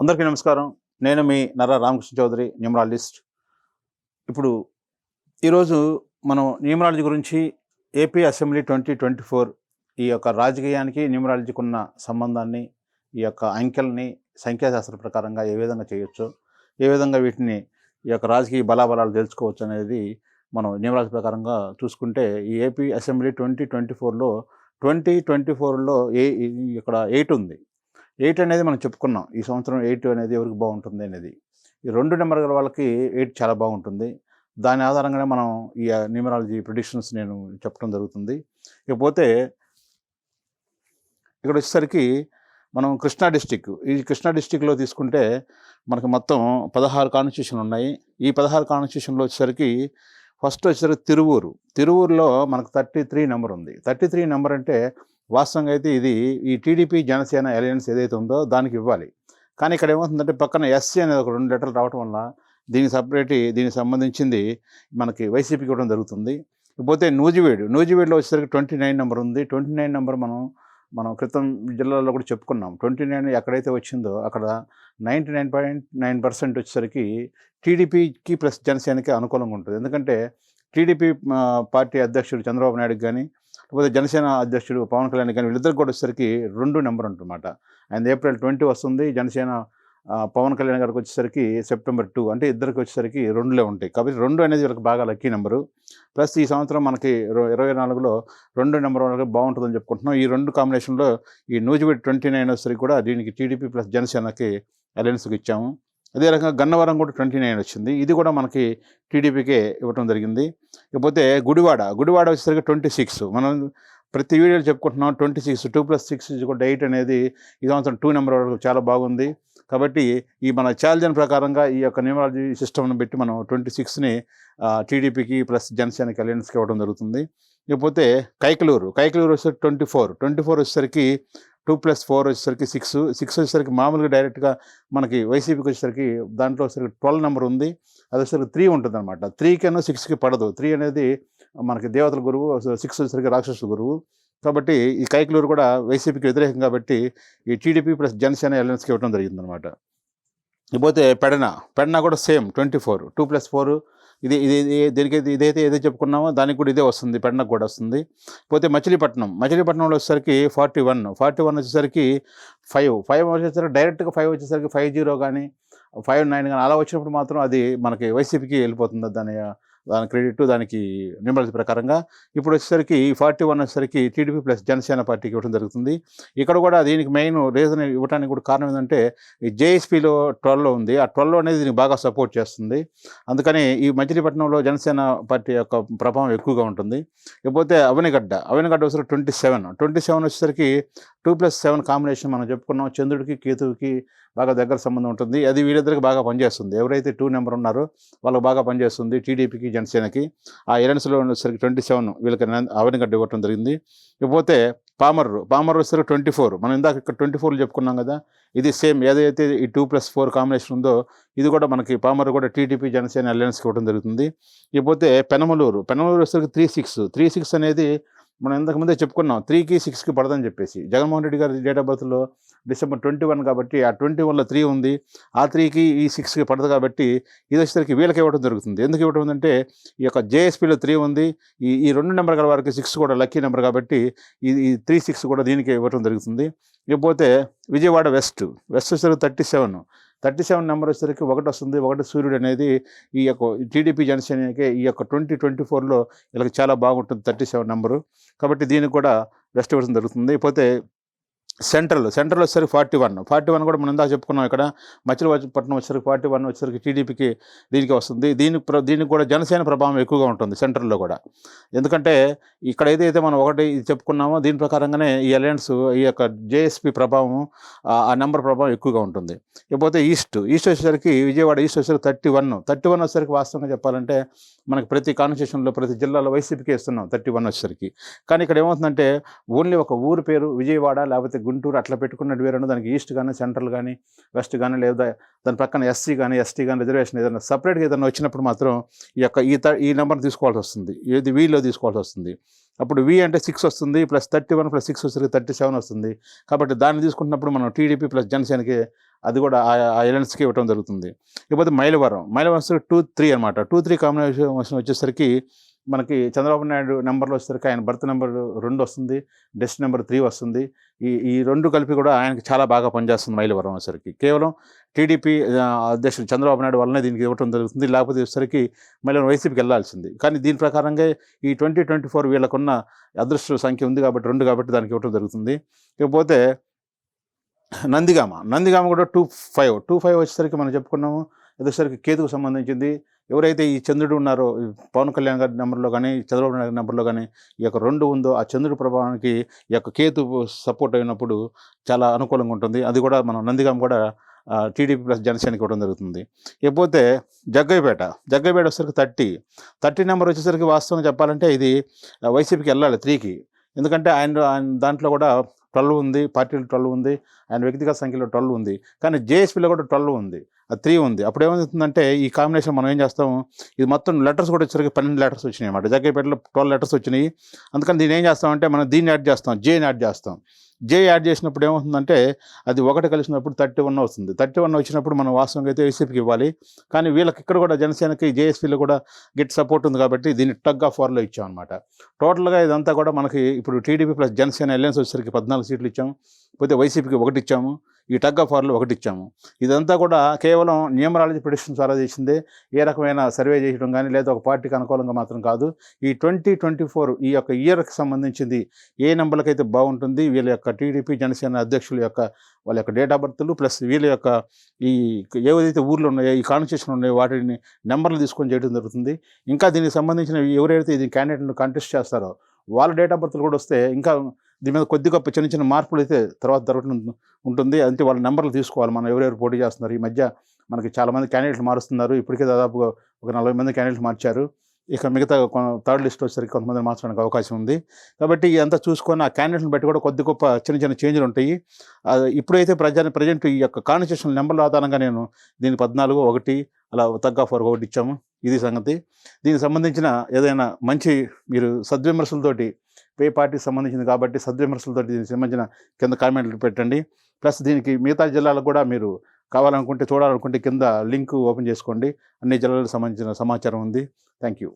అందరికీ నమస్కారం. నేను మీ నర్రా రామకృష్ణ చౌదరి, న్యూమరాలజిస్ట్. ఇప్పుడు ఈరోజు మనం న్యూమరాలజీ గురించి ఏపీ అసెంబ్లీ 2024 ఈ యొక్క రాజకీయానికి న్యూమరాలజీకి ఉన్న సంబంధాన్ని, ఈ యొక్క అంకెల్ని సంఖ్యాశాస్త్ర ప్రకారంగా ఏ విధంగా చేయొచ్చో, ఏ విధంగా వీటిని ఈ యొక్క రాజకీయ బలాబలాలు తెలుసుకోవచ్చు అనేది మనం న్యూమరాలజీ ప్రకారంగా చూసుకుంటే, ఈ ఏపీ అసెంబ్లీ 2024లో ఇక్కడ 8 ఉంది. 8 అనేది మనం చెప్పుకున్నాం. ఈ సంవత్సరం 8 అనేది ఎవరికి బాగుంటుంది అనేది. ఈ 2 నెంబర్ గల వాళ్ళకి 8 చాలా బాగుంటుంది. దాని ఆధారంగానే మనం ఈ న్యూమరాలజీ ప్రిడిక్షన్స్ నేను చెప్పడం జరుగుతుంది. ఇకపోతే ఇక్కడ వచ్చేసరికి మనం కృష్ణా డిస్టిక్, ఈ కృష్ణా డిస్టిక్లో తీసుకుంటే మనకు మొత్తం 16 కాన్స్టిట్యూషన్లు ఉన్నాయి. ఈ 16 కాన్స్టిట్యూషన్లో వచ్చేసరికి ఫస్ట్ వచ్చేసరికి తిరువూరులో మనకు 33 నెంబర్ ఉంది. 33 నెంబర్ అంటే వాస్తవంగా అయితే ఇది ఈ టీడీపీ జనసేన అలయన్స్ ఏదైతే ఉందో దానికి ఇవ్వాలి. కానీ ఇక్కడ ఏమవుతుందంటే పక్కన ఎస్సీ అనేది ఒక 2 లెటర్లు రావడం వల్ల దీనికి సంబంధించింది మనకి వైసీపీకి ఇవ్వడం జరుగుతుంది. ఇకపోతే నూజివీడులో వచ్చేసరికి 29 నెంబర్ ఉంది. 29 నెంబర్ మనం క్రితం జిల్లాలో కూడా చెప్పుకున్నాం. 29 ఎక్కడైతే వచ్చిందో అక్కడ 99.9% వచ్చేసరికి టీడీపీకి ప్లస్ జనసేనకి అనుకూలంగా ఉంటుంది. ఎందుకంటే టీడీపీ పార్టీ అధ్యక్షుడు చంద్రబాబు నాయుడుకి కానీ, లేకపోతే జనసేన అధ్యక్షుడు పవన్ కళ్యాణ్ కానీ వీళ్ళిద్దరికి కూడా వచ్చేసరికి 2 నెంబర్ ఉంటుందన్నమాట. ఆయన ఏప్రిల్ 20 వస్తుంది. జనసేన పవన్ కళ్యాణ్ గారికి వచ్చేసరికి సెప్టెంబర్ 2, అంటే ఇద్దరికి వచ్చేసరికి 2లే ఉంటాయి. కాబట్టి 2 అనేది వీళ్ళకి బాగా లక్కీ నెంబరు. ప్లస్ ఈ సంవత్సరం మనకి 24లో 2 నెంబర్ వాళ్ళకి బాగుంటుందని చెప్పుకుంటున్నాం. ఈ 2 కాంబినేషన్లో ఈ నూజివీడు 29 వచ్చేసరికి కూడా దీనికి టీడీపీ ప్లస్ జనసేనకి అలయన్స్కి ఇచ్చాము. అదే రకంగా గన్నవరం కూడా 29 వచ్చింది. ఇది కూడా మనకి టీడీపీకే ఇవ్వడం జరిగింది. ఇకపోతే గుడివాడ వచ్చేసరికి 26. మనం ప్రతి వీడియోలో చెప్పుకుంటున్నాం 26, 2 + 6 = 8 అనేది ఈ సంవత్సరం 2 నెంబర్ వరకు చాలా బాగుంది. కాబట్టి ఈ మన ఛాలెంజ్ ప్రకారంగా ఈ యొక్క న్యూమరాలజీ సిస్టమ్ని పెట్టి మనం 26ని టీడీపీకి ప్లస్ జనసేనకి అలయన్స్కి ఇవ్వడం జరుగుతుంది. ఇకపోతే కైకలూరు వచ్చేసరికి 24 వచ్చేసరికి 2 + 4 వచ్చేసరికి 6 వచ్చేసరికి మామూలుగా డైరెక్ట్గా మనకి వైసీపీకి వచ్చేసరికి దాంట్లో వచ్చేసరికి 12 నెంబర్ ఉంది. అది వచ్చేసరికి 3 ఉంటుంది అనమాట. 3కి 6కి పడదు. 3 అనేది మనకి దేవతల గురువు, 6 వచ్చేసరికి రాక్షసుల గురువు. కాబట్టి ఈ కైకలూరు కూడా వైసీపీకి వ్యతిరేకం కాబట్టి ఈ టీడీపీ ప్లస్ జనసేన అలయన్స్కి ఇవ్వడం జరిగిందనమాట. ఇకపోతే పెడన కూడా సేమ్ 24, 2 + 4 దీనికి ఏదైతే చెప్పుకున్నామో దానికి కూడా ఇదే వస్తుంది. పెడనకు కూడా వస్తుంది. పోతే మచిలీపట్నంలో వచ్చేసరికి 41 వచ్చేసరికి 5 వచ్చేసరికి డైరెక్ట్గా 5 వచ్చేసరికి 50 కానీ 59 కానీ అలా వచ్చినప్పుడు మాత్రం అది మనకి వైసీపీకి వెళ్ళిపోతుంది. దాని క్రెడిట్ దానికి న్యూమరాలజీ ప్రకారంగా. ఇప్పుడు వచ్చేసరికి 41 వచ్చేసరికి టీడీపీ ప్లస్ జనసేన పార్టీకి ఇవ్వడం జరుగుతుంది. ఇక్కడ కూడా దీనికి మెయిన్ రీజన్ ఇవ్వడానికి కూడా కారణం ఏంటంటే ఈ జేఎస్పీలో 12 ఉంది. ఆ 12 అనేది దీనికి బాగా సపోర్ట్ చేస్తుంది. అందుకని ఈ మచిలీపట్నంలో జనసేన పార్టీ యొక్క ప్రభావం ఎక్కువగా ఉంటుంది. ఇకపోతే అవనిగడ్డ వచ్చేసరికి 27 వచ్చేసరికి 2 + 7 కాంబినేషన్ మనం చెప్పుకున్నాం. చంద్రుడికి కేతువుకి బాగా దగ్గర సంబంధం ఉంటుంది. అది వీళ్ళిద్దరికి బాగా పనిచేస్తుంది. ఎవరైతే 2 నెంబర్ ఉన్నారో వాళ్ళకి బాగా పనిచేస్తుంది, టీడీపీకి జనసేనకి. ఆ ఎలయన్స్లో వచ్చేసరికి 27 వీళ్ళకి అవనిగడ్డ ఇవ్వటం జరిగింది. ఇకపోతే పామర్రు వచ్చేసరికి 24. మనం ఇందాక ఇక్కడ 24 చెప్పుకున్నాం కదా. ఇది సేమ్ ఏదైతే ఈ 2 + 4 కాంబినేషన్ ఉందో ఇది కూడా మనకి పామర్రు కూడా టీడీపీ జనసేన అలయన్స్కి ఇవ్వడం జరుగుతుంది. ఇకపోతే పెనమలూరు వచ్చేసరికి 36 అనేది మనం ఇంతకుముందే చెప్పుకున్నాం. 3కి 6కి పడదని చెప్పేసి. జగన్మోహన్ రెడ్డి గారి డేట్ ఆఫ్ బర్త్లో December 21 కాబట్టి ఆ 21లో 3 ఉంది. ఆ 3కి ఈ 6కి పడదు కాబట్టి ఇది వచ్చేసరికి వీళ్ళకి ఇవ్వడం జరుగుతుంది. ఎందుకు ఇవ్వడం అంటే ఈ యొక్క జేఎస్పీలో 3 ఉంది. ఈ 2 నెంబర్ గల వారికి 6 కూడా లక్కీ నెంబర్ కాబట్టి ఈ 36 కూడా దీనికి ఇవ్వడం జరుగుతుంది. ఇకపోతే విజయవాడ వెస్ట్ వచ్చేసరికి 37 నెంబర్ వచ్చేసరికి 1 వస్తుంది. 1 సూర్యుడు అనేది ఈ యొక్క టీడీపీ జనసేనకి ఈ యొక్క 2024లో వీళ్ళకి చాలా బాగుంటుంది 37 నెంబరు. కాబట్టి దీనికి కూడా వెస్ట్ ఇవ్వడం జరుగుతుంది. ఇకపోతే సెంట్రల్ వచ్చేసరికి 41 కూడా మనం ఇందాక చెప్పుకున్నాం. ఇక్కడ మచిలీపట్నం వచ్చేసరికి 41 వచ్చేసరికి టీడీపీకి దీనికి వస్తుంది. దీనికి కూడా జనసేన ప్రభావం ఎక్కువగా ఉంటుంది సెంట్రల్లో కూడా. ఎందుకంటే ఇక్కడ ఏదైతే మనం ఒకటి చెప్పుకున్నామో దీని ప్రకారంగానే ఈ అలయన్స్ ఈ యొక్క జేఎస్పీ ప్రభావం ఆ నెంబర్ ప్రభావం ఎక్కువగా ఉంటుంది. ఇకపోతే ఈస్ట్ వచ్చేసరికి విజయవాడ ఈస్ట్ వచ్చేసరికి 31 వచ్చేసరికి వాస్తవంగా చెప్పాలంటే మనకి ప్రతి కాన్స్టిట్యూషన్లో ప్రతి జిల్లాలో వైసీపీకి ఇస్తున్నాం 31 వచ్చేసరికి. కానీ ఇక్కడ ఏమవుతుందంటే ఓన్లీ ఒక ఊరు పేరు విజయవాడ లేకపోతే గుంటూరు అట్లా పెట్టుకున్నట్టు వేరే దానికి ఈస్ట్ కానీ సెంట్రల్ కానీ వెస్ట్ కానీ లేదా దాని పక్కన ఎస్సీ కానీ ఎస్టీ కానీ రిజర్వేషన్ ఏదైనా సపరేట్గా ఏదైనా వచ్చినప్పుడు మాత్రం ఈ నెంబర్ తీసుకోవాల్సి వస్తుంది, ఏది వీలో తీసుకోవాల్సి వస్తుంది. అప్పుడు వి అంటే 6 వస్తుంది, ప్లస్ 31 ప్లస్ 6 వచ్చేసరికి 37 వస్తుంది. కాబట్టి దాన్ని తీసుకుంటున్నప్పుడు మనం టీడీపీ ప్లస్ జనసేనకి అది కూడా ఆ ఎలయన్స్కి ఇవ్వడం జరుగుతుంది. ఇకపోతే మైలవరం వచ్చేసరికి 2-3 అనమాట. 2-3 కాంబినేషన్ వచ్చేసరికి మనకి చంద్రబాబు నాయుడు నెంబర్లో వచ్చేసరికి ఆయన బర్త్ నెంబర్ 2 వస్తుంది, డెస్ట్ నెంబర్ 3 వస్తుంది. ఈ 2 కలిపి కూడా ఆయనకి చాలా బాగా పనిచేస్తుంది మైలవరం వచ్చేసరికి. కేవలం టీడీపీ అధ్యక్షుడు చంద్రబాబు నాయుడు వల్లనే దీనికి ఇవ్వడం జరుగుతుంది, లేకపోతే వచ్చేసరికి మైలవరం వైసీపీకి వెళ్ళాల్సింది. కానీ దీని ప్రకారంగా ఈ 2024 వీళ్ళకున్న అదృష్ట సంఖ్య ఉంది కాబట్టి 2 కాబట్టి దానికి ఇవ్వడం జరుగుతుంది. ఇకపోతే నందిగామ కూడా 2-5 వచ్చేసరికి మనం చెప్పుకున్నాము. వచ్చేసరికి కేతుకు సంబంధించింది. ఎవరైతే ఈ చంద్రుడు ఉన్నారో పవన్ కళ్యాణ్ గారి నెంబర్లో కానీ చంద్రబాబు నాయుడు నెంబర్లో కానీ ఈ యొక్క 2 ఉందో ఆ చంద్రుడి ప్రభావానికి ఈ యొక్క కేతు సపోర్ట్ అయినప్పుడు చాలా అనుకూలంగా ఉంటుంది. అది కూడా మనం నందిగామ కూడా టీడీపీ ప్లస్ జనసేనకి ఇవ్వడం జరుగుతుంది. ఇకపోతే జగ్గయ్యపేట వచ్చేసరికి 30 నెంబర్ వచ్చేసరికి వాస్తవంగా చెప్పాలంటే ఇది వైసీపీకి వెళ్ళాలి 3కి. ఎందుకంటే ఆయన దాంట్లో కూడా 12 ఉంది, పార్టీలు 12 ఉంది, ఆయన వ్యక్తిగత సంఖ్యలో 12 ఉంది. కానీ జేఎస్పీలో కూడా 12 ఉంది, 3 ఉంది. అప్పుడు ఏమవుతుందంటే ఈ కాంబినేషన్ మనం ఏం చేస్తాము, ఇది మొత్తం లెటర్స్ కూడా వచ్చేసరికి 12 లెటర్స్ వచ్చినాయి అన్నమాట. జగ్గయ్యపేటలో 12 లెటర్స్ వచ్చినాయి. అందుకని దీన్ని ఏం చేస్తామంటే మనం దీన్ని యాడ్ చేస్తాం, జేని యాడ్ చేస్తాం. జే యాడ్ చేసినప్పుడు ఏమవుతుందంటే అది 1 కలిసినప్పుడు 31 వస్తుంది. 31 వచ్చినప్పుడు మనం వాస్తవంగా అయితే వైసీపీకి ఇవ్వాలి. కానీ వీళ్ళకి ఇక్కడ కూడా జనసేనకి జేఎస్పీలో కూడా గట్టి సపోర్ట్ ఉంది కాబట్టి దీన్ని టగ్ ఆఫ్ వార్లో ఇచ్చాం అనమాట. టోటల్గా ఇదంతా కూడా మనకి ఇప్పుడు టీడీపీ ప్లస్ జనసేన అలయన్స్ వచ్చేసరికి 14 సీట్లు ఇచ్చాము, పోతే వైసీపీకి 1 ఇచ్చాము, ఈ టగ్ ఆఫ్ వార్లో 1 ఇచ్చాము. ఇదంతా కూడా కేవలం న్యూమరాలజీ ప్రిడిక్షన్ ద్వారా చేసిందే, ఏ రకమైన సర్వే చేయడం కానీ లేదా ఒక పార్టీకి అనుకూలంగా మాత్రం కాదు. ఈ 2024 ఈ యొక్క ఇయర్కి సంబంధించింది ఏ నెంబర్లకైతే బాగుంటుంది, వీళ్ళ యొక్క టీడీపీ జనసేన అధ్యక్షుల యొక్క వాళ్ళ యొక్క డేట్ ఆఫ్ బర్త్లు ప్లస్ వీళ్ళ యొక్క ఈ ఏవైతే ఊర్లు ఉన్నాయో ఈ కాన్స్టిట్యూషన్ ఉన్నాయో వాటిని నెంబర్లు తీసుకొని చేయడం జరుగుతుంది. ఇంకా దీనికి సంబంధించిన ఎవరైతే ఇది క్యాండిడేట్ను కంటెస్ట్ చేస్తారో వాళ్ళ డేట్ ఆఫ్ బర్త్లు కూడా వస్తే ఇంకా దీని మీద కొద్దిగా చిన్న మార్పులు అయితే తర్వాత జరగడం ఉంటుంది. అంటే వాళ్ళ నెంబర్లు తీసుకోవాలి, మనం ఎవరెవరు పోటీ చేస్తున్నారు. ఈ మధ్య మనకి చాలామంది క్యాండిడేట్లు మారుస్తున్నారు, ఇప్పటికే దాదాపుగా ఒక 40 మంది క్యాండిడేట్లు మార్చారు. ఇక మిగతా 3rd లిస్ట్ వచ్చేసరికి కొంతమంది మార్చడానికి అవకాశం ఉంది. కాబట్టి ఇదంతా చూసుకొని ఆ క్యాండిడేట్ని బట్టి కూడా కొద్ది గొప్ప చిన్న చేంజ్లు ఉంటాయి. ఇప్పుడైతే ప్రజెంట్ ఈ యొక్క కాన్స్టిట్యూషన్ నెంబర్ల ఆధారంగా నేను దీన్ని 14, 1 అలా టగ్ ఆఫ్ వార్ 1 ఇచ్చాము. ఇది సంగతి. దీనికి సంబంధించిన ఏదైనా మంచి మీరు సద్విమర్శలతోటి ఏ పార్టీకి సంబంధించింది కాబట్టి సద్విమర్శలతో దీనికి సంబంధించిన కింద కామెంట్లు పెట్టండి. ప్లస్ దీనికి మిగతా జిల్లాలకు కూడా మీరు కావాలనుకుంటే చూడాలనుకుంటే కింద లింక్ ఓపెన్ చేసుకోండి, అన్ని జిల్లాలకు సంబంధించిన సమాచారం ఉంది. Thank you.